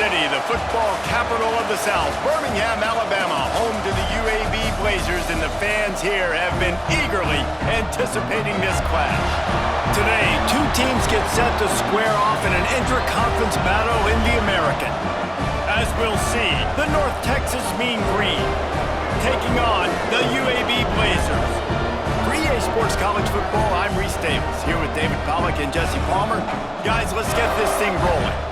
City, the football capital of the South, Birmingham, Alabama, home to the UAB Blazers, and the fans here have been eagerly anticipating this clash. Today, two teams get set to square off in an intra-conference battle in the American. As we'll see, the North Texas Mean Green taking on the UAB Blazers. For EA Sports College Football, I'm Reese Davis, here with David Pollack and Jesse Palmer. Guys, let's get this thing rolling.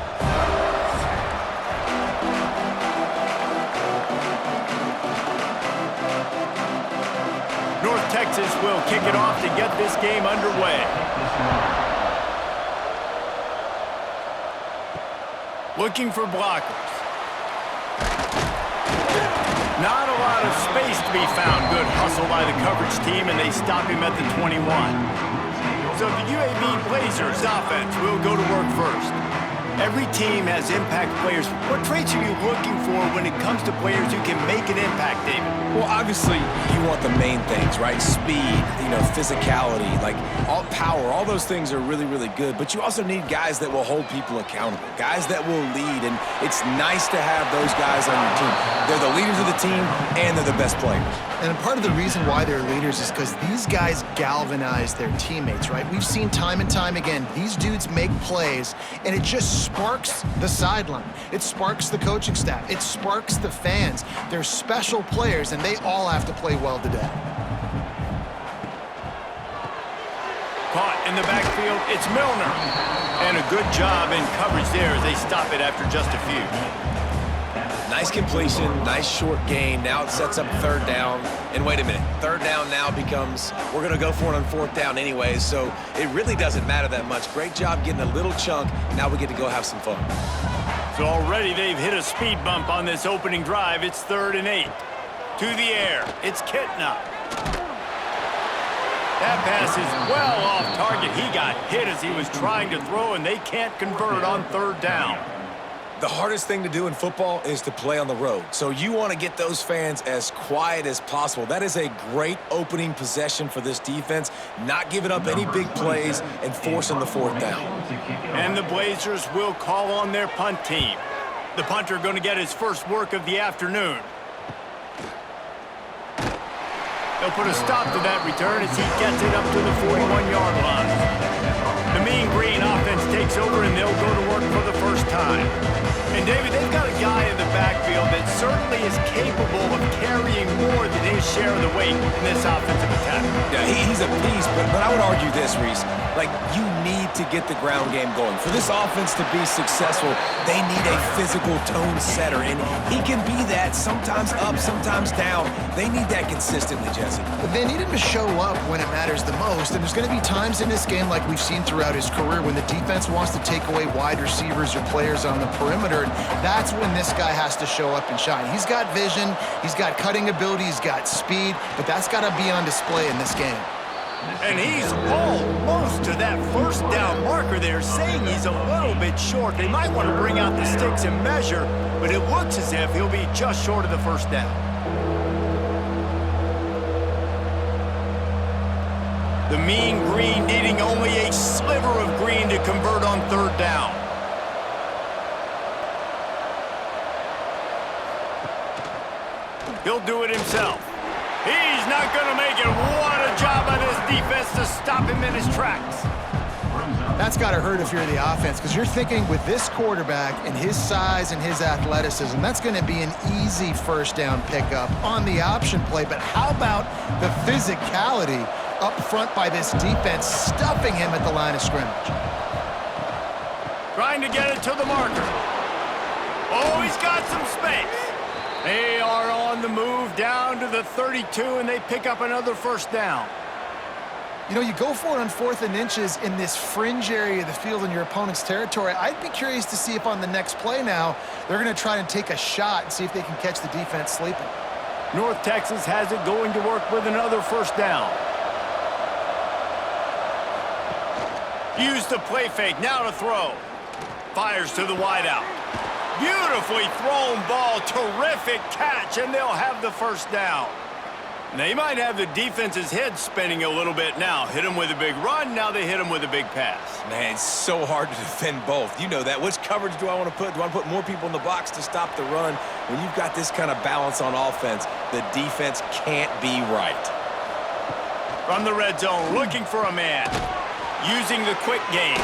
North Texas will kick it off to get this game underway. Looking for blockers. Not a lot of space to be found. Good hustle by the coverage team, and they stop him at the 21. So the UAB Blazers offense will go to work first. Every team has impact players. What traits are you looking for when it comes to players who can make an impact, David? Well, obviously, you want the main things, right? Speed, physicality, like all power, all those things are really, really good. But you also need guys that will hold people accountable, guys that will lead. And it's nice to have those guys on your team. They're the leaders of the team, and they're the best players. And part of the reason why they're leaders is because these guys galvanize their teammates, right? We've seen time and time again, these dudes make plays, and it just sparks the sideline. It sparks the coaching staff. It sparks the fans. They're special players, and they all have to play well today. Caught in the backfield, it's Milner. And a good job in coverage there as they stop it after just a few. Nice completion, nice short gain. Now it sets up third down. And wait a minute, third down now becomes, we're going to go for it on fourth down anyways, so it really doesn't matter that much. Great job getting a little chunk. Now we get to go have some fun. So already they've hit a speed bump on this opening drive. It's 3rd and 8. To the air, it's Kitna. That pass is well off target. He got hit as he was trying to throw, and they can't convert on 3rd down. The hardest thing to do in football is to play on the road. So you want to get those fans as quiet as possible. That is a great opening possession for this defense, not giving up any big plays and forcing the 4th down. And the Blazers will call on their punt team. The punter going to get his first work of the afternoon. They'll put a stop to that return as he gets it up to the 41-yard line. The Mean Green offense takes over, and they'll go to work for the first time. And, David, they've got a guy in the backfield that certainly is capable of carrying more than his share of the weight in this offensive attack. Yeah, he's a beast, but I would argue this, Reese. Like, you need to get the ground game going. For this offense to be successful, they need a physical tone setter, and he can be that, sometimes up, sometimes down. They need that consistently, Jesse. They need him to show up when it matters the most, and there's going to be times in this game like we've seen throughout his career when the defense wants to take away wide receivers or players on the perimeter, and that's when this guy has to show up and shine. He's got vision, he's got cutting ability, he's got speed, but that's got to be on display in this game. And he's almost to that first down marker there, saying he's a little bit short. They might want to bring out the sticks and measure, but it looks as if he'll be just short of the first down. The Mean Green needing only a sliver of green to convert on 3rd down. He'll do it himself. He's not going to make it. What a job by this defense to stop him in his tracks. That's got to hurt if you're the offense, because you're thinking with this quarterback and his size and his athleticism, that's going to be an easy first down pickup on the option play. But how about the physicality up front by this defense, stuffing him at the line of scrimmage? Trying to get it to the marker. Oh, he's got some space. They are on the move down to the 32, and they pick up another first down. You go for it on 4th and inches in this fringe area of the field in your opponent's territory. I'd be curious to see if on the next play now, they're going to try and take a shot and see if they can catch the defense sleeping. North Texas has it going to work with another first down. Use the play fake, now to throw. Fires to the wideout. Beautifully thrown ball, terrific catch, and they'll have the first down. They might have the defense's head spinning a little bit now. Hit him with a big run, now they hit him with a big pass. Man, it's so hard to defend both. You know that. Which coverage do I want to put? Do I want to put more people in the box to stop the run? When you've got this kind of balance on offense, the defense can't be right. From the red zone, looking for a man. Using the quick game.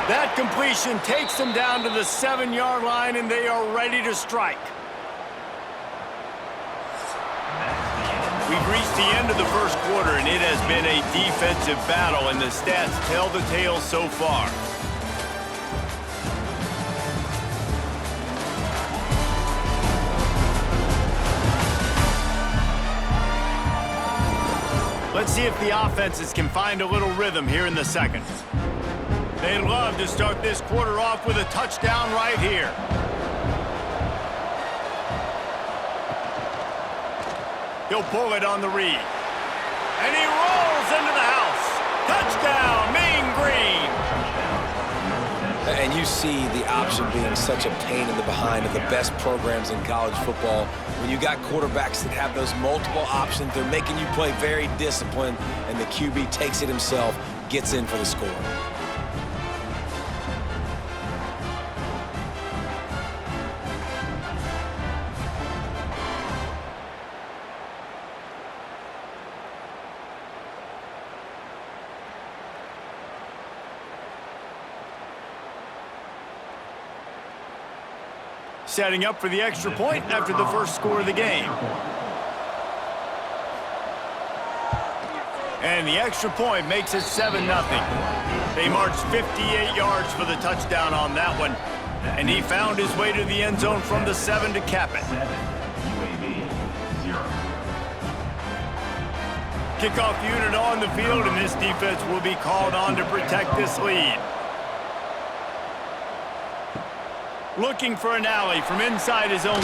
That completion takes them down to the 7-yard line, and they are ready to strike. We've reached the end of the first quarter, and it has been a defensive battle, and the stats tell the tale so far. Let's see if the offenses can find a little rhythm here in the second. They'd love to start this quarter off with a touchdown right here. He'll pull it on the read. And he rolls into the house. Touchdown, Mean Green. And you see the option being such a pain in the behind of the best programs in college football. When you got quarterbacks that have those multiple options, they're making you play very disciplined, and the QB takes it himself, gets in for the score. Setting up for the extra point after the first score of the game. And the extra point makes it 7-0. They marched 58 yards for the touchdown on that one. And he found his way to the end zone from the 7 to cap it. UAB 0. Kickoff unit on the field, and this defense will be called on to protect this lead. Looking for an alley from inside his own 10.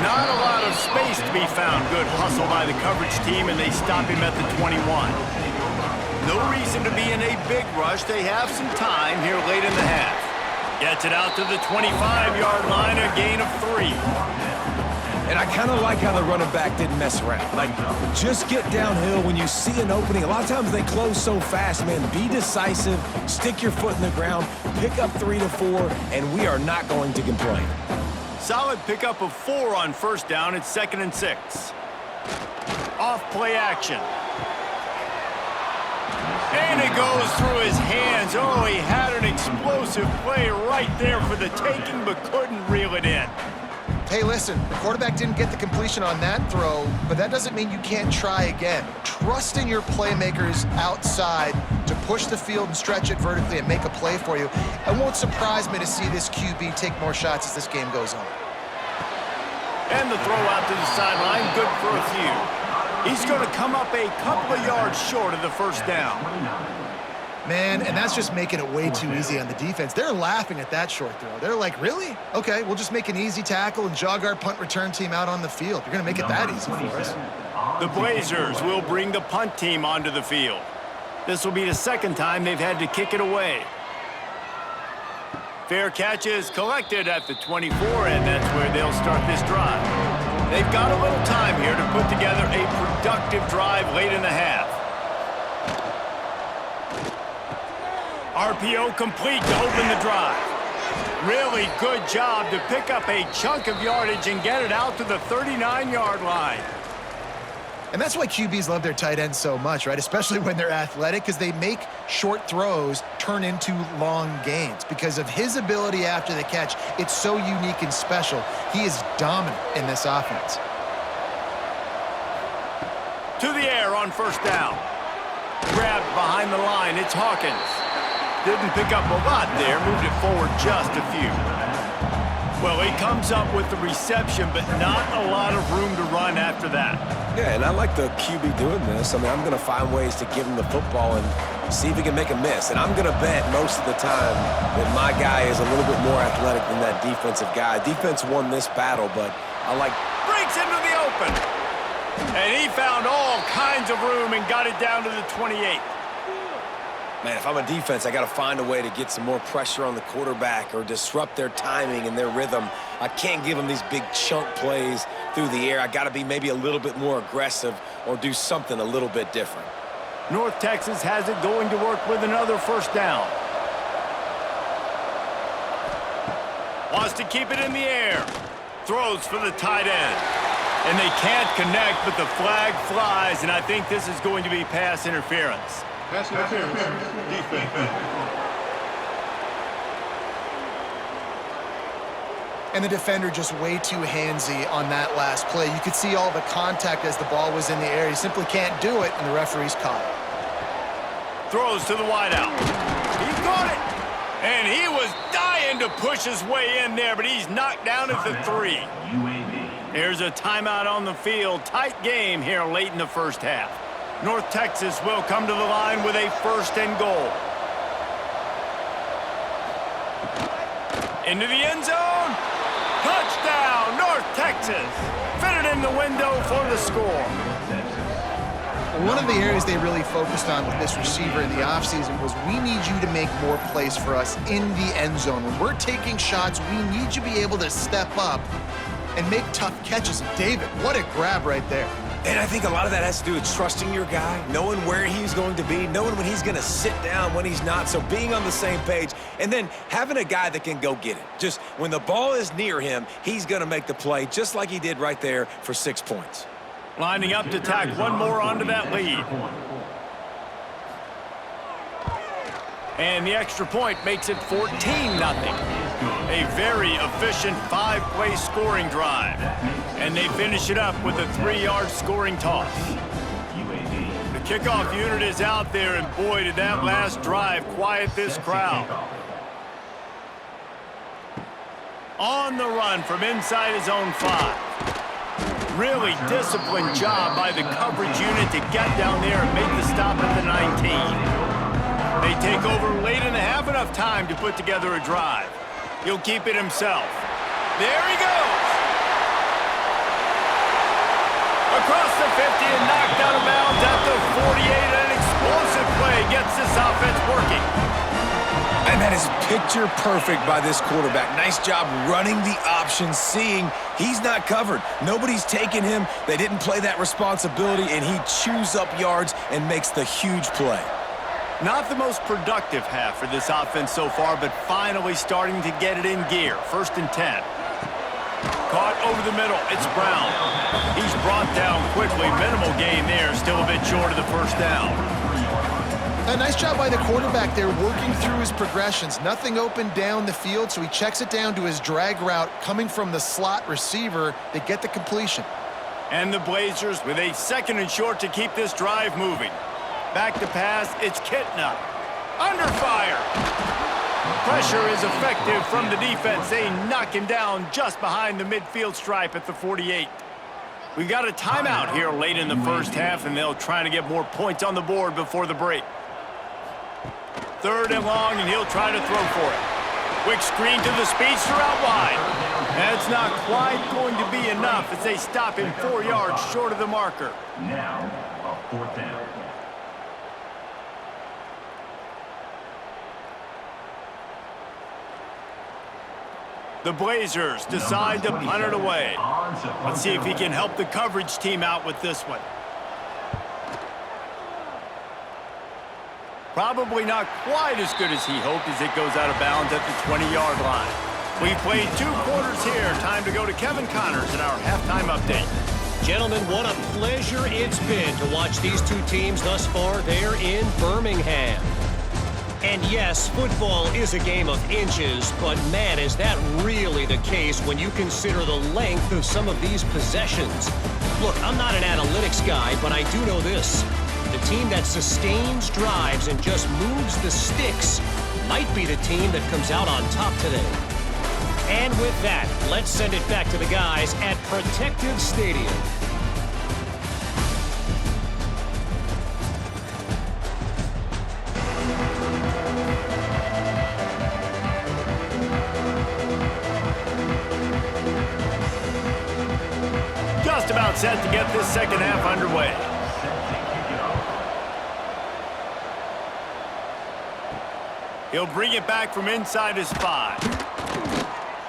Not a lot of space to be found. Good hustle by the coverage team, and they stop him at the 21. No reason to be in a big rush. They have some time here late in the half. Gets it out to the 25-yard line, a gain of 3. And I kind of like how the running back didn't mess around. Like, just get downhill when you see an opening. A lot of times they close so fast, man. Be decisive, stick your foot in the ground, pick up 3 to 4, and we are not going to complain. Solid pickup of 4 on first down. It's 2nd and 6. Off play action. And it goes through his hands. Oh, he had an explosive play right there for the taking, but couldn't reel it in. Hey, listen, the quarterback didn't get the completion on that throw, but that doesn't mean you can't try again. Trust in your playmakers outside to push the field and stretch it vertically and make a play for you. It won't surprise me to see this QB take more shots as this game goes on. And the throw out to the sideline, good for a few. He's going to come up a couple of yards short of the first down. Man, and that's just making it way too easy on the defense. They're laughing at that short throw. They're like, really? Okay, we'll just make an easy tackle and jog our punt return team out on the field. You're going to make it that easy for us. The Blazers will bring the punt team onto the field. This will be the second time they've had to kick it away. Fair catch is collected at the 24, and that's where they'll start this drive. They've got a little time here to put together a productive drive late in the half. RPO complete to open the drive. Really good job to pick up a chunk of yardage and get it out to the 39-yard line. And that's why QBs love their tight ends so much, right? Especially when they're athletic, because they make short throws turn into long gains. Because of his ability after the catch, it's so unique and special. He is dominant in this offense. To the air on first down. Grabbed behind the line, it's Hawkins. Didn't pick up a lot there, moved it forward just a few. Well, he comes up with the reception, but not a lot of room to run after that. Yeah, and I like the QB doing this. I mean, I'm going to find ways to give him the football and see if he can make a miss. And I'm going to bet most of the time that my guy is a little bit more athletic than that defensive guy. Defense won this battle, but I like... Breaks into the open. And he found all kinds of room and got it down to the 28. Man, if I'm a defense, I got to find a way to get some more pressure on the quarterback or disrupt their timing and their rhythm. I can't give them these big chunk plays through the air. I got to be maybe a little bit more aggressive or do something a little bit different. North Texas has it going to work with another first down. Wants to keep it in the air. Throws for the tight end. And they can't connect, but the flag flies, and I think this is going to be pass interference. Pass interference. Defense. And the defender just way too handsy on that last play. You could see all the contact as the ball was in the air. He simply can't do it, and the referee's caught it. Throws to the wideout. He caught it. And he was dying to push his way in there, but he's knocked down at the 3. UAB. There's a timeout on the field. Tight game here late in the first half. North Texas will come to the line with a first and goal. Into the end zone. Touchdown, North Texas. Fitted in the window for the score. One of the areas they really focused on with this receiver in the offseason was we need you to make more plays for us in the end zone. When we're taking shots, we need you to be able to step up and make tough catches. And David, what a grab right there. And I think a lot of that has to do with trusting your guy, knowing where he's going to be, knowing when he's going to sit down, when he's not, so being on the same page, and then having a guy that can go get it. Just when the ball is near him, he's going to make the play, just like he did right there for 6 points. Lining up to tack one more onto that lead. And the extra point makes it 14-0. A very efficient 5-play scoring drive. And they finish it up with a 3-yard scoring toss. The kickoff unit is out there, and boy, did that last drive quiet this crowd. On the run from inside his own 5. Really disciplined job by the coverage unit to get down there and make the stop at the 19. They take over late in the half, enough time to put together a drive. He'll keep it himself. There he goes. Across the 50 and knocked out of bounds at the 48. An explosive play gets this offense working. And that is picture perfect by this quarterback. Nice job running the option, seeing he's not covered. Nobody's taking him. They didn't play that responsibility, and he chews up yards and makes the huge play. Not the most productive half for this offense so far, but finally starting to get it in gear. 1st and 10. Caught over the middle. It's Brown. He's brought down quickly. Minimal gain there. Still a bit short of the first down. A nice job by the quarterback there, working through his progressions. Nothing open down the field, so he checks it down to his drag route coming from the slot receiver. They get the completion. And the Blazers with a 2nd and short to keep this drive moving. Back to pass, it's Kitna. Under fire. Pressure is effective from the defense. They knock him down just behind the midfield stripe at the 48. We've got a timeout here late in the first half, and they'll try to get more points on the board before the break. 3rd and long, and he'll try to throw for it. Quick screen to the speedster out wide. That's not quite going to be enough as they stop him 4 yards short of the marker. Now, a 4th down. The Blazers decide to punt it away. Let's see if he can help the coverage team out with this one. Probably not quite as good as he hoped as it goes out of bounds at the 20-yard line. We've played 2 quarters here. Time to go to Kevin Connors in our halftime update. Gentlemen, what a pleasure it's been to watch these 2 teams thus far there in Birmingham. And yes, football is a game of inches, but man, is that really the case when you consider the length of some of these possessions. Look, I'm not an analytics guy, but I do know this. The team that sustains drives and just moves the sticks might be the team that comes out on top today. And with that, let's send it back to the guys at Protective Stadium. Just about set to get this second half underway. He'll bring it back from inside his 5.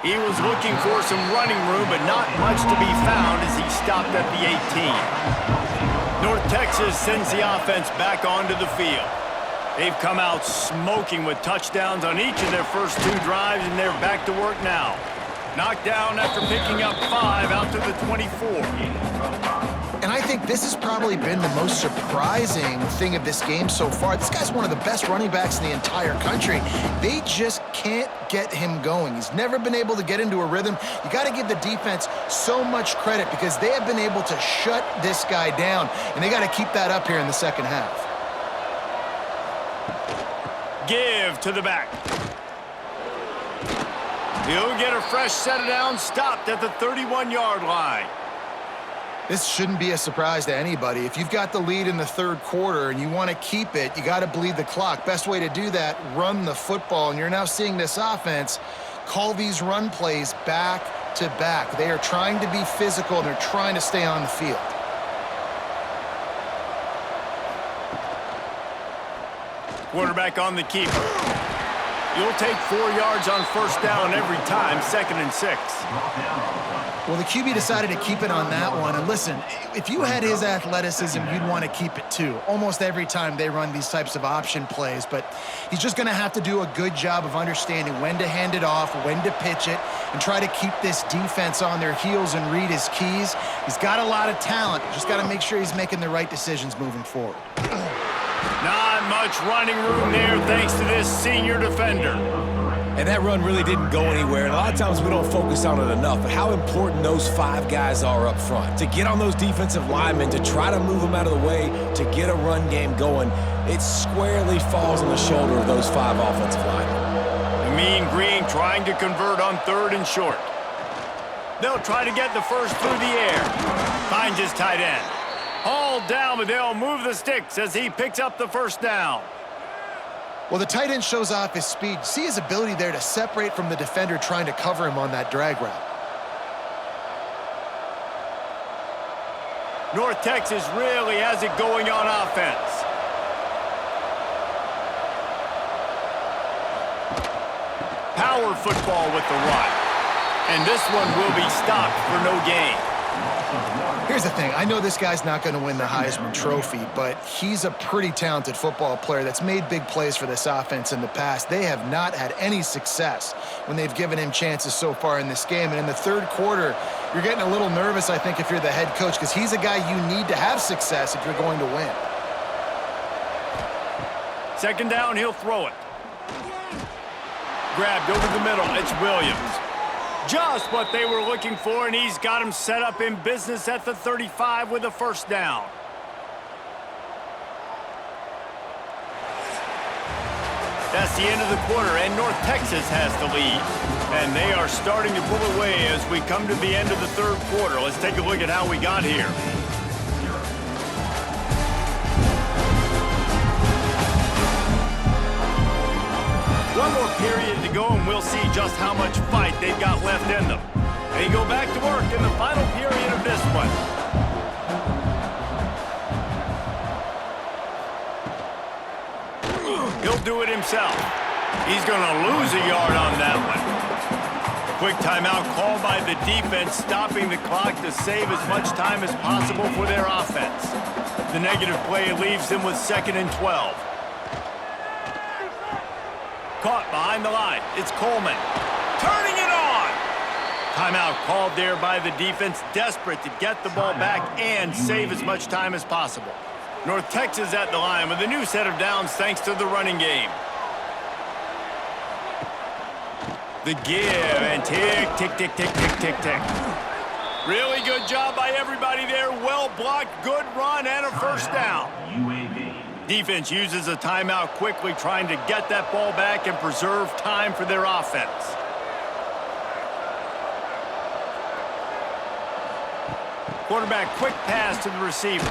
He was looking for some running room, but not much to be found as he stopped at the 18. North Texas sends the offense back onto the field. They've come out smoking with touchdowns on each of their first 2 drives, and they're back to work now. Knocked down after picking up 5 out to the 24. And I think this has probably been the most surprising thing of this game so far. This guy's one of the best running backs in the entire country. They just can't get him going. He's never been able to get into a rhythm. You got to give the defense so much credit because they have been able to shut this guy down, and they got to keep that up here in the second half. Give to the back. He'll get a fresh set of downs, stopped at the 31-yard line. This shouldn't be a surprise to anybody. If you've got the lead in the third quarter and you want to keep it, you got to bleed the clock. Best way to do that, run the football. And you're now seeing this offense call these run plays back to back. They are trying to be physical, and they're trying to stay on the field. Quarterback on the keeper. You'll take 4 yards on first down every time, 2nd and 6. Well, the QB decided to keep it on that one. And listen, if you had his athleticism, you'd want to keep it too. Almost every time they run these types of option plays. But he's just going to have to do a good job of understanding when to hand it off, when to pitch it, and try to keep this defense on their heels and read his keys. He's got a lot of talent. Just got to make sure he's making the right decisions moving forward. Not much running room there thanks to this senior defender. And that run really didn't go anywhere. And a lot of times we don't focus on it enough, but how important those 5 guys are up front. To get on those defensive linemen, to try to move them out of the way, to get a run game going, it squarely falls on the shoulder of those 5 offensive linemen. The Mean Green trying to convert on 3rd and short. They'll try to get the first through the air. Finds his tight end. Hauled down, but they'll move the sticks as he picks up the first down. Well, the tight end shows off his speed. See his ability there to separate from the defender trying to cover him on that drag route. North Texas really has it going on offense. Power football with the run. And this one will be stopped for no gain. Here's the thing. I know this guy's not going to win the Heisman Trophy, but he's a pretty talented football player that's made big plays for this offense in the past. They have not had any success when they've given him chances so far in this game. And in the third quarter, you're getting a little nervous, I think, if you're the head coach, because he's a guy you need to have success if you're going to win. 2nd down, he'll throw it. Grabbed over the middle. It's Williams. Just what they were looking for, and he's got him set up in business at the 35 with a first down. That's the end of the quarter, and North Texas has the lead. And they are starting to pull away as we come to the end of the third quarter. Let's take a look at how we got here. One more period to go, and we'll see just how much fight they've got left in them. They go back to work in the final period of this one. He'll do it himself. He's going to lose a yard on that one. Quick timeout called by the defense, stopping the clock to save as much time as possible for their offense. The negative play leaves them with 2nd and 12. Caught behind the line. It's Coleman. Turning it on! Timeout called there by the defense, desperate to get the ball back and save as much time as possible. North Texas at the line with a new set of downs thanks to the running game. The give and tick, tick, tick, tick, tick, tick, tick. Really good job by everybody there. Well blocked, good run, and a first down. UAB. Defense uses a timeout quickly, trying to get that ball back and preserve time for their offense. Quarterback, quick pass to the receiver.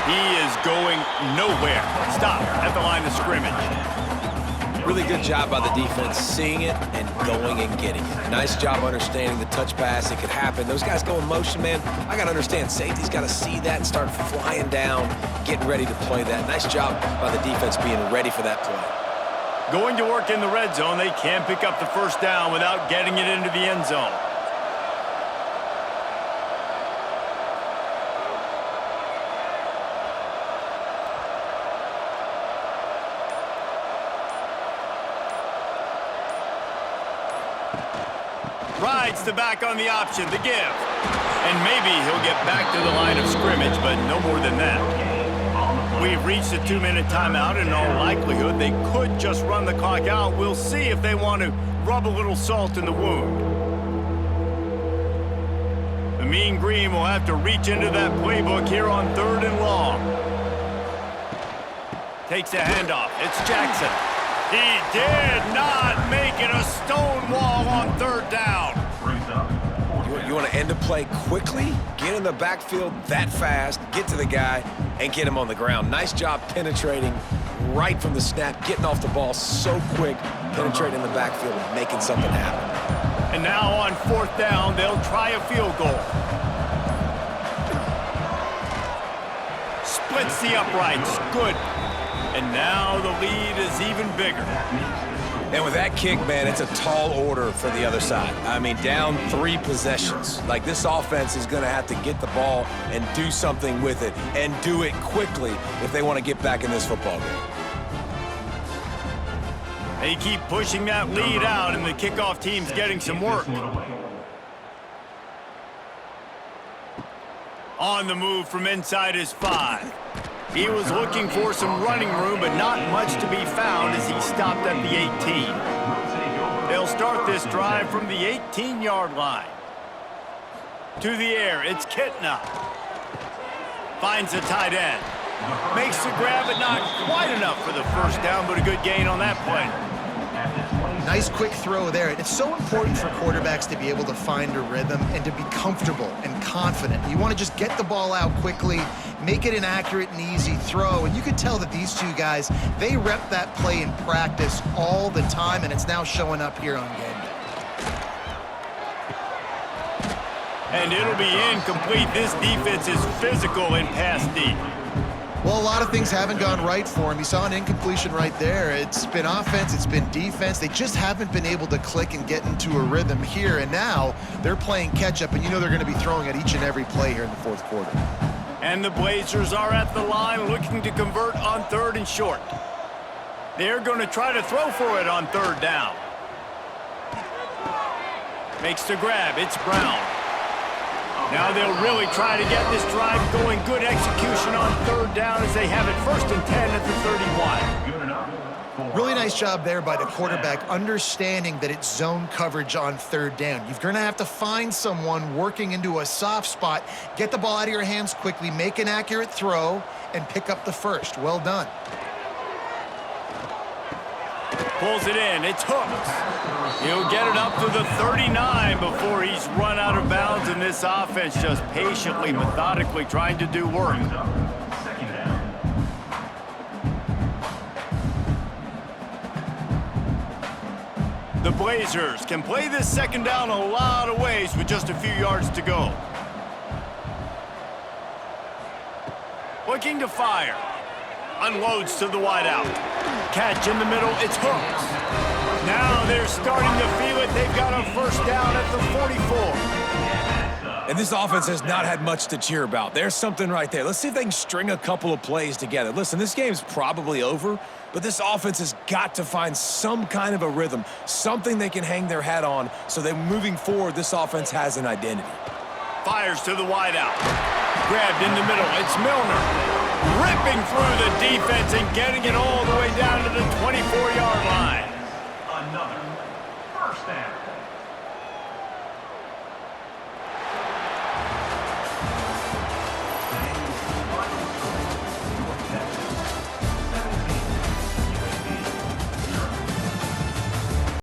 He is going nowhere. Stop at the line of scrimmage. Really good job by the defense, seeing it and going and getting it. Nice job understanding the touch pass. It could happen. Those guys go in motion, man. I got to understand, safety's got to see that and start flying down, getting ready to play that. Nice job by the defense being ready for that play. Going to work in the red zone, they can't pick up the first down without getting it into the end zone. Rides the back on the option, the give. And maybe he'll get back to the line of scrimmage, but no more than that. We've reached a 2-minute timeout, and in all likelihood, they could just run the clock out. We'll see if they want to rub a little salt in the wound. The Mean Green will have to reach into that playbook here on 3rd and long. Takes a handoff. It's Jackson. He did not make it a stone wall on 3rd down. You want to end a play quickly, get in the backfield that fast, get to the guy, and get him on the ground. Nice job penetrating right from the snap, getting off the ball so quick, penetrating the backfield and making something happen. And now on 4th down, they'll try a field goal. Splits the uprights. Good. And now the lead is even bigger. And with that kick, man, it's a tall order for the other side. I mean, down 3 possessions. Like, this offense is going to have to get the ball and do something with it, and do it quickly if they want to get back in this football game. They keep pushing that lead out, and the kickoff team's getting some work. On the move from inside his 5. He was looking for some running room, but not much to be found as he stopped at the 18. They'll start this drive from the 18-yard line. To the air, it's Kitna. Finds the tight end. Makes the grab, but not quite enough for the first down, but a good gain on that play. Nice quick throw there. It's so important for quarterbacks to be able to find a rhythm and to be comfortable and confident. You want to just get the ball out quickly, make it an accurate and easy throw. And you could tell that these two guys, they rep that play in practice all the time, and it's now showing up here on game day. And it'll be incomplete. This defense is physical in pass deep. Well, a lot of things haven't gone right for him. You saw an incompletion right there. It's been offense, it's been defense. They just haven't been able to click and get into a rhythm here. And now they're playing catch-up, and you know they're going to be throwing at each and every play here in the 4th quarter. And the Blazers are at the line looking to convert on 3rd and short. They're going to try to throw for it on 3rd down. Makes the grab. It's Brown. Now they'll really try to get this drive going. Good execution on 3rd down as they have it 1st and 10 at the 31. Really nice job there by the quarterback, understanding that it's zone coverage on 3rd down. You're going to have to find someone working into a soft spot, get the ball out of your hands quickly, make an accurate throw, and pick up the first. Well done. Pulls it in. It's Hooks. He'll get it up to the 39 before he's run out of bounds, and this offense just patiently, methodically trying to do work. The Blazers can play this 2nd down a lot of ways with just a few yards to go. Looking to fire. Unloads to the wideout. Catch in the middle, it's Hooks. Now they're starting to feel it. They've got a first down at the 44. And this offense has not had much to cheer about. There's something right there. Let's see if they can string a couple of plays together. Listen, this game's probably over, but this offense has got to find some kind of a rhythm, something they can hang their hat on so that moving forward, this offense has an identity. Fires to the wideout. Grabbed in the middle, it's Milner. Ripping through the defense and getting it all the way down to the 24-yard line. Another first down.